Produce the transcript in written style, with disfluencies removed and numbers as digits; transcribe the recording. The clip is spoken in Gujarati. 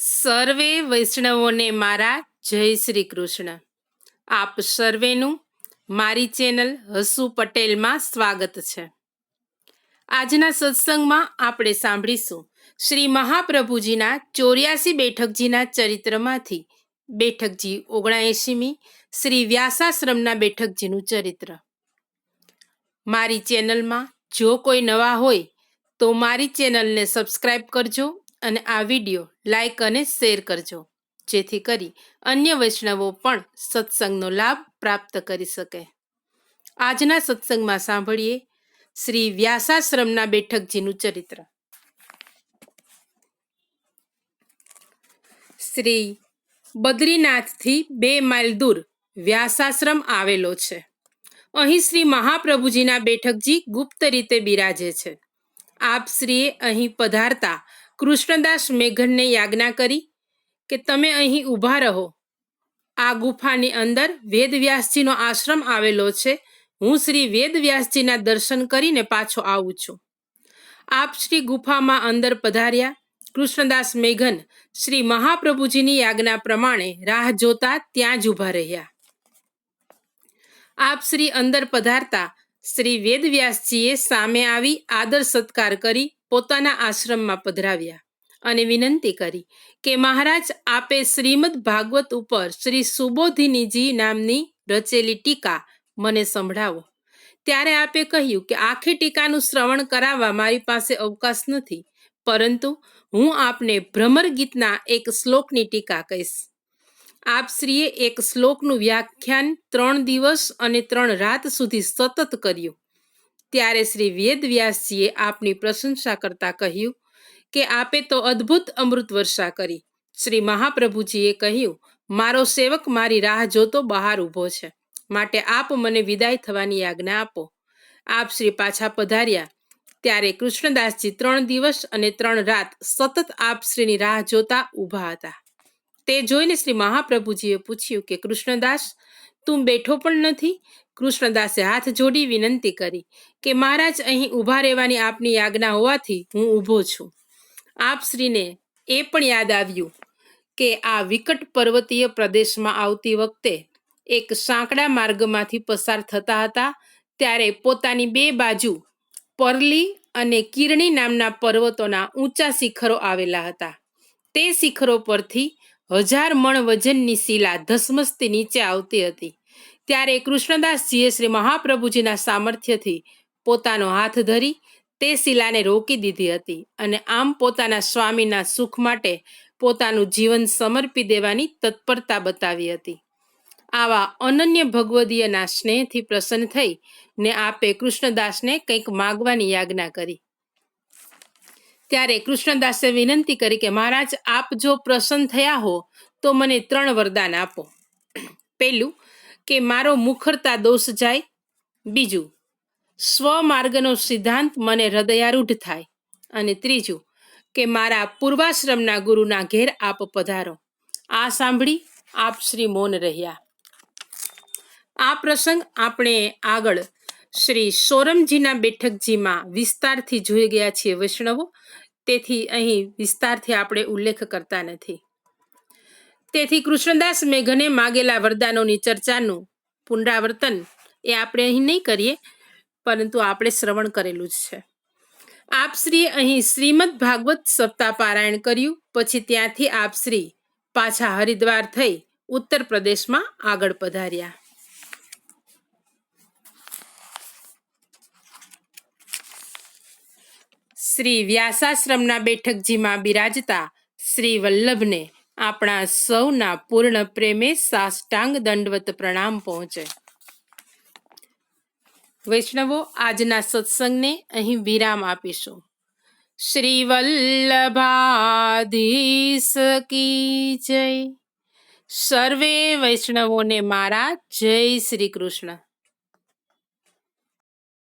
સર્વે વૈષ્ણવોને મારા જય શ્રી કૃષ્ણ. આપ સર્વેનું મારી ચેનલ હસુ પટેલમાં સ્વાગત છે. આજના સત્સંગમાં આપણે સાંભળીશું શ્રી મહાપ્રભુજીના 84 બેઠકજીના ચરિત્રમાંથી બેઠકજી 79મી શ્રી વ્યાસાશ્રમના બેઠકજીનું ચરિત્ર. મારી ચેનલમાં જો કોઈ નવા હોય તો મારી ચેનલને સબસ્ક્રાઈબ કરજો અને આ વિડીયો લાઈક અને શેર કરજો, જેથી કરી અન્ય વૈષ્ણવો પણ સત્સંગનો લાભ પ્રાપ્ત કરી શકે. આજના સત્સંગમાં સાંભળીએ શ્રી વ્યાસાશ્રમના બેઠકજીનું ચરિત્ર. શ્રી બદ્રીનાથથી 2 માઇલ દૂર વ્યાસાશ્રમ આવેલો છે. અહીં શ્રી મહાપ્રભુજીના બેઠકજી ગુપ્ત રીતે બિરાજે છે. આપ શ્રીએ અહીં પધારતા કૃષ્ણદાસ મેઘનને યાજ્ઞા કરી કે તમે અહીં ઊભા રહો. આ ગુફાની અંદર વેદવ્યાસજીનો આશ્રમ આવેલો છે. હું શ્રી વેદવ્યાસજીના દર્શન કરીને પાછો આવું છું. આપ શ્રી ગુફામાં અંદર પધાર્યા. કૃષ્ણદાસ મેઘન શ્રી મહાપ્રભુજીની યાજ્ઞા પ્રમાણે રાહ જોતા ત્યાં જ ઊભા રહ્યા. આપ શ્રી અંદર પધારતા શ્રી વેદવ્યાસજીએ સામે આવી આદર સત્કાર કરી પોતાના આશ્રમમાં પધરાવ્યા અને વિનંતી કરી કે મહારાજ, આપે શ્રીમદ ભાગવત ઉપર શ્રી સુબોધિનીજી નામની રચેલી ટીકા મને સંભળાવો. ત્યારે આપે કહ્યું કે આખી ટીકાનું શ્રવણ કરાવવા મારી પાસે અવકાશ નથી, પરંતુ હું આપને ભ્રમર ગીતના એક શ્લોકની ટીકા કહીશ. આપ શ્રીએ એક શ્લોકનું વ્યાખ્યાન 3 દિવસ અને 3 રાત સુધી સતત કર્યું. ત્યારે શ્રી વેદવ્યાસજીએ આપની પ્રશંસા કરતા કહ્યું કે આપે તો અદ્ભુત અમૃત વર્ષા કરી. શ્રી મહાપ્રભુજીએ કહ્યું, મારો સેવક મારી રાહ જોતો બહાર ઊભો છે, માટે આપ મને વિદાય થવાની આજ્ઞા આપો. આપ શ્રી પાછા પધાર્યા. ત્યારે કૃષ્ણદાસજી 3 દિવસ અને 3 રાત સતત આપ શ્રીની રાહ જોતા ઊભા હતા. તે જોઈને શ્રી મહાપ્રભુજીએ પૂછ્યું કે કૃષ્ણદાસ, તું બેઠો પણ નથી? કૃષ્ણદાસે હાથ જોડી વિનંતી કરી કે મહારાજ, અહીં ઊભા રહેવાની આપની આજ્ઞા હોવાથી હું ઊભો છું. આપ શ્રીને એ પણ યાદ આવ્યું કે આ વિકટ પર્વતીય પ્રદેશમાં આવતી વખતે એક સાંકડા માર્ગમાંથી પસાર થતા હતા. ત્યારે પોતાની 2 બાજુ પરલી અને કિરણી નામના પર્વતોના ઊંચા શિખરો આવેલા હતા. તે શિખરો પરથી 1000 મણ વજનની શિલા ધસમસતી નીચે આવતી હતી. ત્યારે કૃષ્ણદાસજીએ શ્રી મહાપ્રભુજીના સામર્થ્યથી પોતાનો હાથ ધરી તે શિલાને રોકી દીધી હતી અને આમ પોતાના સ્વામીના સુખ માટે પોતાનું જીવન સમર્પી દેવાની તત્પરતા બતાવી હતી. આવા અનન્ય ભગવદીયના સ્નેહથી પ્રસન્ન થઈ ને આપે કૃષ્ણદાસને કંઈક માગવાની યાજ્ઞા કરી. ત્યારે કૃષ્ણદાસે વિનંતી કરી કે મહારાજ, આપ જો પ્રસન્ન થયા હો તો મને 3 વરદાન આપો. પહેલું કે મારો મુખરતા દોષ જાય. બીજું, સ્વમાર્ગનો સિદ્ધાંત મને હૃદયારૂઢ થાય. અને ત્રીજું કે મારા પૂર્વાશ્રમના ગુરુના ઘેર આપ પધારો. આ સાંભળી આપ શ્રી મૌન રહ્યા. આ પ્રસંગ આપણે આગળ શ્રી સોરમજીના બેઠકજીમાં વિસ્તારથી જોઈ ગયા છીએ વૈષ્ણવો, તેથી અહીં વિસ્તારથી આપણે ઉલ્લેખ કરતા નથી. તેથી કૃષ્ણદાસ મેઘને માગેલા વરદાનોની ચર્ચાનું પુનરાવર્તન એ આપણે અહીં નહીં કરીએ, પરંતુ આપણે શ્રવણ કરેલું જ છે. આપ શ્રીએ અહીં શ્રીમદ ભાગવત સપ્તાહ પારાયણ કર્યું. પછી ત્યાંથી આપ શ્રી પાછા હરિદ્વાર થઈ ઉત્તર પ્રદેશમાં આગળ પધાર્યા. શ્રી વ્યાસાશ્રમના બેઠકજીમાં બિરાજતા શ્રી વલ્લભને આપણા સૌના પૂર્ણ પ્રેમે સાષ્ટાંગ દંડવત પ્રણામ પહોંચે. વૈષ્ણવો, આજના સત્સંગને અહીં વિરામ આપીશું. શ્રી વલ્લભાધીશ કી જય. સર્વે વૈષ્ણવોને મારા જય શ્રી કૃષ્ણ.